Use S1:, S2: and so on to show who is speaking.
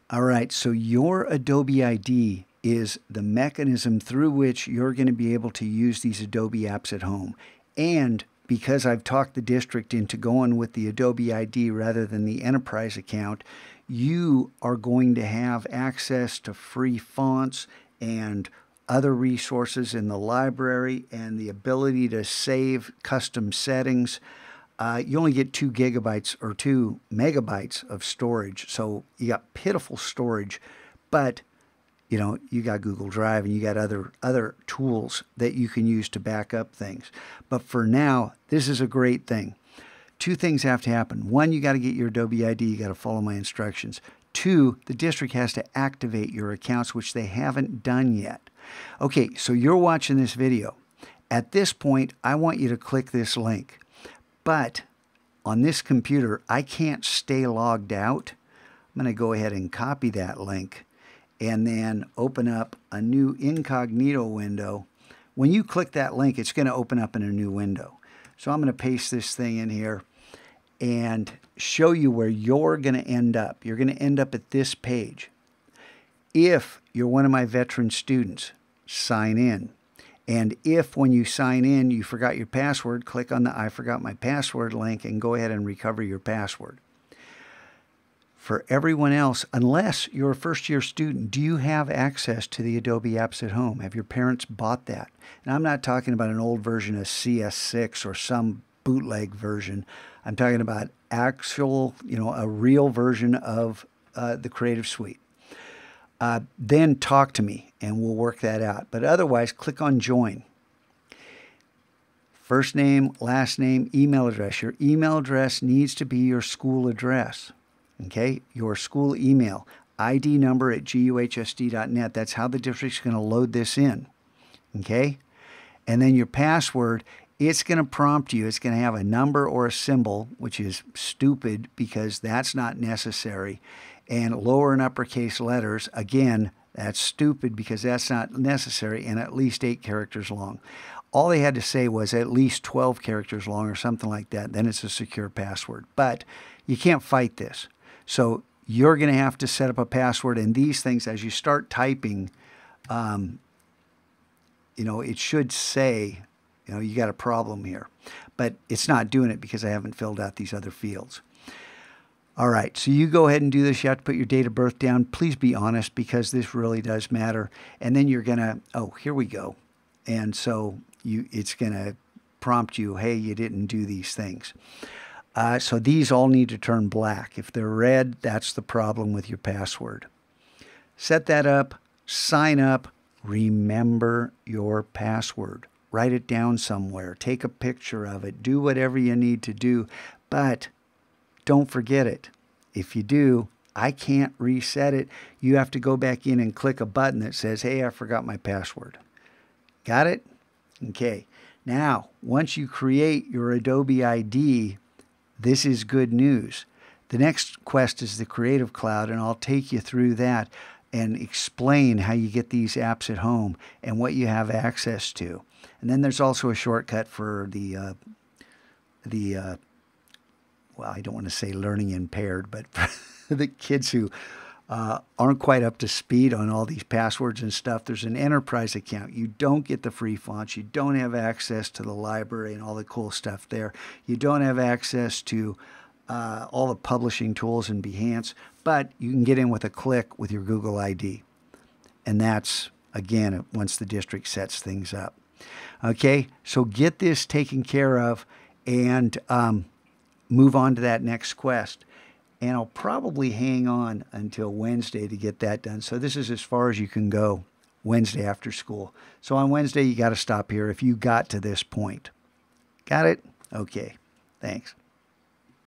S1: All right, so your Adobe ID is the mechanism through which you're going to be able to use these Adobe apps at home. And because I've talked the district into going with the Adobe ID rather than the enterprise account, you are going to have access to free fonts and other resources in the library and the ability to save custom settings. You only get 2 gigabytes or 2 megabytes of storage. So you got pitiful storage, but you got Google Drive and you got other tools that you can use to back up things. But for now, this is a great thing. 2 things have to happen. 1, you got to get your Adobe ID. You got to follow my instructions. 2, the district has to activate your accounts, which they haven't done yet. Okay, so you're watching this video. At this point, I want you to click this link. But on this computer, I can't stay logged out. I'm going to go ahead and copy that link and then open up a new incognito window. When you click that link, it's going to open up in a new window. So I'm going to paste this thing in here and show you where you're going to end up. You're going to end up at this page. If you're one of my veteran students, sign in. And if when you sign in you forgot your password, click on the I forgot my password link and go ahead and recover your password. For everyone else, unless you're a first-year student, do you have access to the Adobe apps at home? Have your parents bought that? And I'm not talking about an old version of CS6 or some bootleg version. I'm talking about actual, a real version of the Creative Suite. Then talk to me and we'll work that out. But otherwise, click on Join. First name, last name, email address. Your email address needs to be your school address. Okay, your school email. ID number at guhsd.net. That's how the district's going to load this in. Okay, and then your password. It's going to prompt you. It's going to have a number or a symbol, which is stupid because that's not necessary. And lower and uppercase letters, again, that's stupid because that's not necessary, and at least 8 characters long. All they had to say was at least 12 characters long or something like that. Then it's a secure password. But you can't fight this. So you're going to have to set up a password, and these things, as you start typing, it should say, you got a problem here. But it's not doing it because I haven't filled out these other fields. All right, so you go ahead and do this. You have to put your date of birth down. Please be honest because this really does matter. And then you're going to, here we go. And so it's going to prompt you, hey, you didn't do these things. So these all need to turn black. If they're red, that's the problem with your password. Set that up, sign up, remember your password. Write it down somewhere. Take a picture of it. Do whatever you need to do. But don't forget it. If you do, I can't reset it. You have to go back in and click a button that says, hey, I forgot my password. Got it? Okay. Now, once you create your Adobe ID, this is good news. The next quest is the Creative Cloud, and I'll take you through that and explain how you get these apps at home and what you have access to. And then there's also a shortcut for well, I don't want to say learning impaired, but for the kids who aren't quite up to speed on all these passwords and stuff, there's an enterprise account. You don't get the free fonts. You don't have access to the library and all the cool stuff there. You don't have access to all the publishing tools in Behance, but you can get in with a click with your Google ID. And that's, again, once the district sets things up. Okay, so get this taken care of and move on to that next quest. And I'll probably hang on until Wednesday to get that done. So this is as far as you can go Wednesday after school. So on Wednesday, you got to stop here if you got to this point. Got it? Okay, thanks.